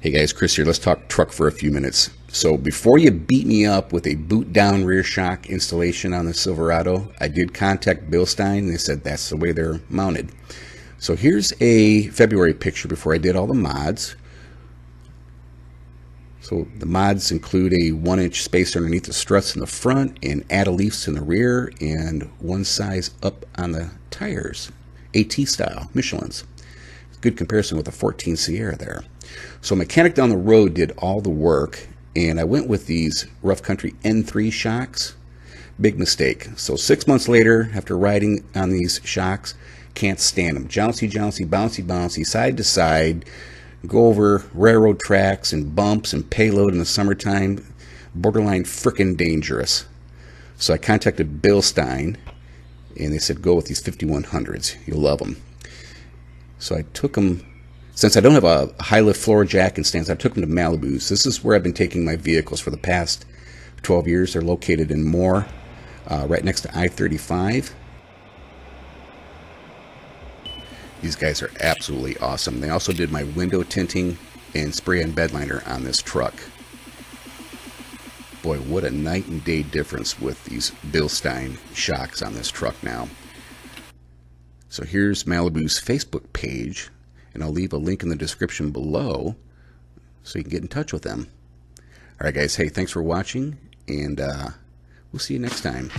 Hey guys, Chris here. Let's talk truck for a few minutes. So before you beat me up with a boot down rear shock installation on the Silverado, I did contact Bilstein. They said that's the way they're mounted. So here's a February picture before I did all the mods. So the mods include a 1-inch spacer underneath the struts in the front and add-a-leafs in the rear and one size up on the tires, AT style, Michelin's. Good comparison with the 14 Sierra there. So a mechanic down the road did all the work, and I went with these Rough Country N3 shocks. Big mistake. So 6 months later, after riding on these shocks, can't stand them. Jouncy, jouncy, bouncy, bouncy, side to side, go over railroad tracks and bumps and payload in the summertime. Borderline frickin' dangerous. So I contacted Bilstein, and they said go with these 5100s. You'll love them. So I took them, since I don't have a high lift floor jack and stands, I took them to Malibu's. This is where I've been taking my vehicles for the past 12 years. They're located in Moore, right next to I-35. These guys are absolutely awesome. They also did my window tinting and spray and bed liner on this truck. Boy, what a night and day difference with these Bilstein shocks on this truck now. So here's Malibu's Facebook page, and I'll leave a link in the description below so you can get in touch with them. All right, guys. Hey, thanks for watching, and we'll see you next time.